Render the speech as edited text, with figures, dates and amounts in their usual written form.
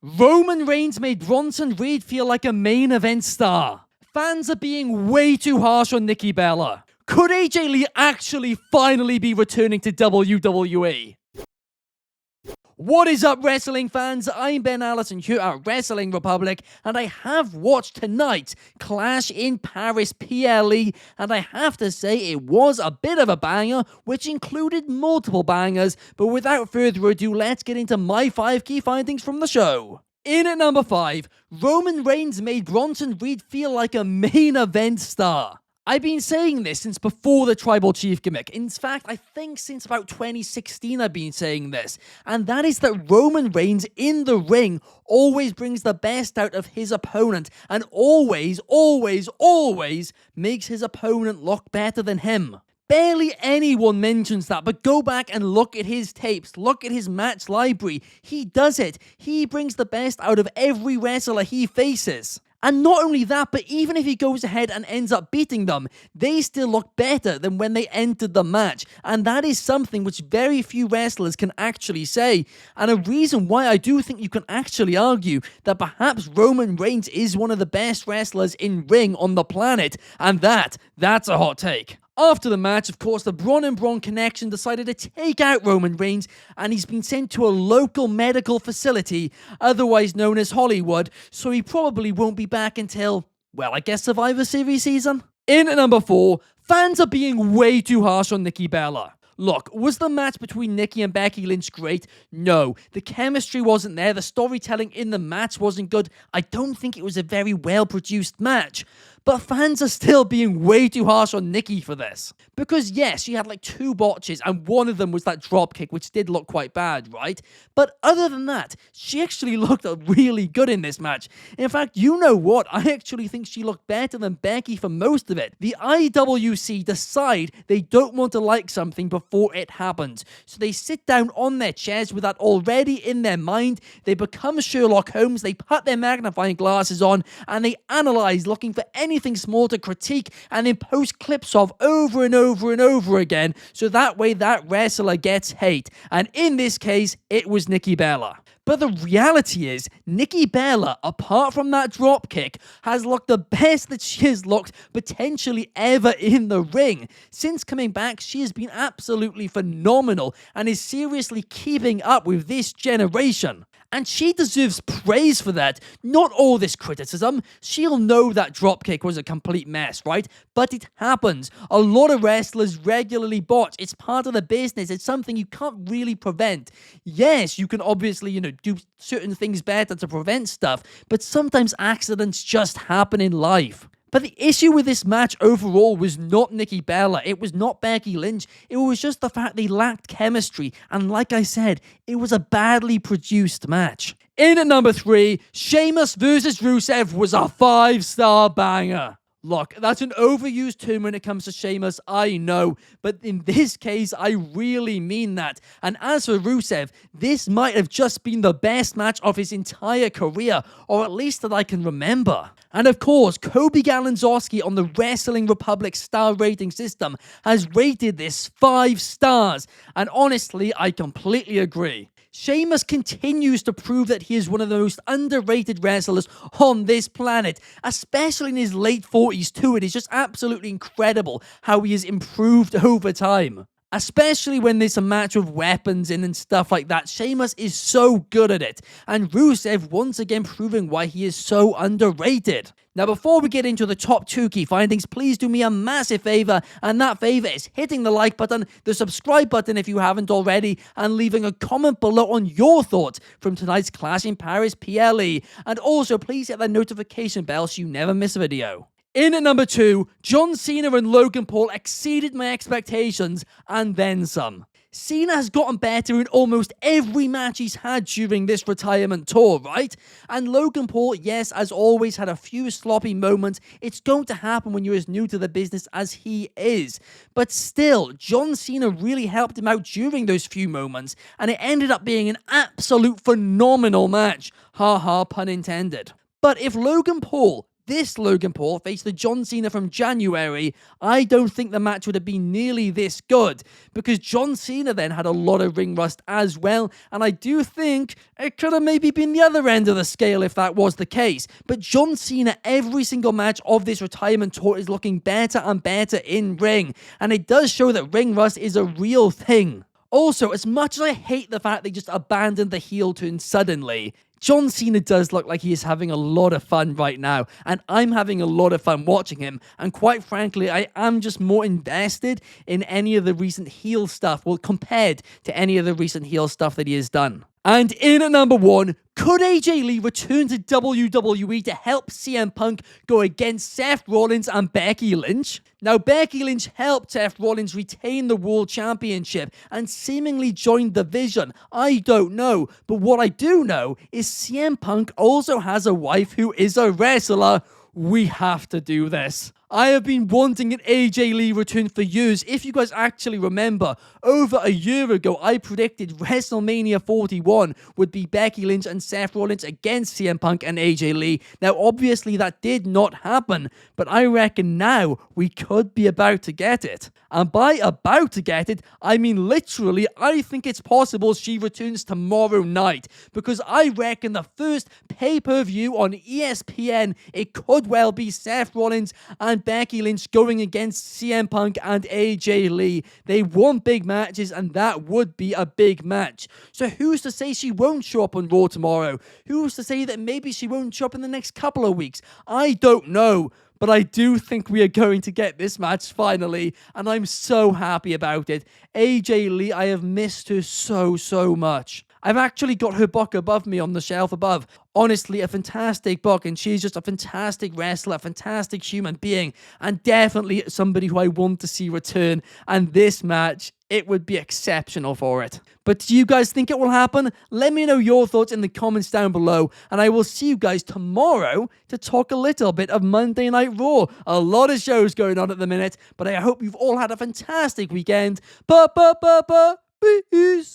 Roman Reigns made Bronson Reed feel like a main event star. Fans are being way too harsh on Nikki Bella. Could AJ Lee actually finally be returning to WWE? What is up, wrestling fans? I'm Ben Allison here at Wrestling Republic, and I have watched tonight's Clash in Paris PLE, and I have to say it was a bit of a banger, which included multiple bangers, but without further ado, let's get into my 5 key findings from the show. In at number 5, Roman Reigns made Bronson Reed feel like a main event star. I've been saying this since before the Tribal Chief gimmick. In fact, I think since about 2016 I've been saying this. And that is that Roman Reigns in the ring always brings the best out of his opponent. And always makes his opponent look better than him. Barely anyone mentions that, but go back and look at his tapes, look at his match library. He does it. He brings the best out of every wrestler he faces. And not only that, but even if he goes ahead and ends up beating them, they still look better than when they entered the match. And that is something which very few wrestlers can actually say. And a reason why I do think you can actually argue that perhaps Roman Reigns is one of the best wrestlers in ring on the planet. And that's a hot take. After the match, of course, the Braun and Braun connection decided to take out Roman Reigns, and he's been sent to a local medical facility, otherwise known as Hollywood, so he probably won't be back until, well, I guess Survivor Series season? In at number 4, fans are being way too harsh on Nikki Bella. Look, was the match between Nikki and Becky Lynch great? No. The chemistry wasn't there, the storytelling in the match wasn't good. I don't think it was a very well-produced match. But fans are still being way too harsh on Nikki for this. Because yes, she had like 2 botches, and one of them was that dropkick, which did look quite bad, right? But other than that, she actually looked really good in this match. In fact, you know what? I actually think she looked better than Becky for most of it. The IWC decide they don't want to like something before it happens. So they sit down on their chairs with that already in their mind. They become Sherlock Holmes, they put their magnifying glasses on, and they analyze, looking for anything small to critique, and then post clips of over and over again, so that way that wrestler gets hate. And in this case, it was Nikki Bella. But the reality is, Nikki Bella, apart from that dropkick, has looked the best that she has looked potentially ever in the ring. Since coming back, she has been absolutely phenomenal and is seriously keeping up with this generation. And she deserves praise for that. Not all this criticism. She'll know that dropkick was a complete mess, right? But it happens. A lot of wrestlers regularly botch. It's part of the business. It's something you can't really prevent. Yes, you can obviously, do certain things better to prevent stuff, but sometimes accidents just happen in life. But the issue with this match overall was not Nikki Bella, it was not Becky Lynch, it was just the fact they lacked chemistry, and like I said, it was a badly produced match. In at number 3, Sheamus vs. Rusev was a 5-star banger. Look, that's an overused term when it comes to Sheamus, I know, but in this case, I really mean that. And as for Rusev, this might have just been the best match of his entire career, or at least that I can remember. And of course, Kobe Galanzowski on the Wrestling Republic star rating system has rated this 5 stars, and honestly, I completely agree. Sheamus continues to prove that he is one of the most underrated wrestlers on this planet, especially in his late 40s too. It is just absolutely incredible how he has improved over time. Especially when there's a match with weapons in and stuff like that, Sheamus is so good at it, and Rusev once again proving why he is so underrated. Now before we get into the top 2 key findings, please do me a massive favor, and that favor is hitting the like button, the subscribe button if you haven't already, and leaving a comment below on your thoughts from tonight's Clash in Paris PLE, and also please hit that notification bell so you never miss a video. In at number 2, John Cena and Logan Paul exceeded my expectations, and then some. Cena has gotten better in almost every match he's had during this retirement tour, right? And Logan Paul, yes, as always, had a few sloppy moments. It's going to happen when you're as new to the business as he is. But still, John Cena really helped him out during those few moments, and it ended up being an absolute phenomenal match. Ha ha, pun intended. But if Logan Paul, this Logan Paul faced the John Cena from January, I don't think the match would have been nearly this good, because John Cena then had a lot of ring rust as well, and I do think it could have maybe been the other end of the scale if that was the case. But John Cena, every single match of this retirement tour, is looking better and better in ring, and it does show that ring rust is a real thing. Also, as much as I hate the fact they just abandoned the heel turn suddenly, John Cena does look like he is having a lot of fun right now, and I'm having a lot of fun watching him, and quite frankly, I am just more invested in any of the recent heel stuff, well, compared to any of the recent heel stuff that he has done. And in at number 1, could AJ Lee return to WWE to help CM Punk go against Seth Rollins and Becky Lynch? Now, Becky Lynch helped Seth Rollins retain the World Championship and seemingly joined the Vision. I don't know, but what I do know is CM Punk also has a wife who is a wrestler. We have to do this. I have been wanting an AJ Lee return for years. If you guys actually remember, over a year ago, I predicted WrestleMania 41 would be Becky Lynch and Seth Rollins against CM Punk and AJ Lee. Now, obviously, that did not happen, but I reckon now we could be about to get it. And by about to get it, I mean literally, I think it's possible she returns tomorrow night, because I reckon the first pay-per-view on ESPN, it could well be Seth Rollins and Becky Lynch going against CM Punk and AJ Lee. They won big matches, and that would be a big match. So who's to say she won't show up on Raw tomorrow? Who's to say that maybe she won't show up in the next couple of weeks? I don't know. But I do think we are going to get this match finally, and I'm so happy about it. AJ Lee, I have missed her so much. I've actually got her book above me on the shelf above. Honestly, a fantastic book, and she's just a fantastic wrestler, a fantastic human being, and definitely somebody who I want to see return. And this match, it would be exceptional for it. But do you guys think it will happen? Let me know your thoughts in the comments down below, and I will see you guys tomorrow to talk a little bit of Monday Night Raw. A lot of shows going on at the minute, but I hope you've all had a fantastic weekend. Peace.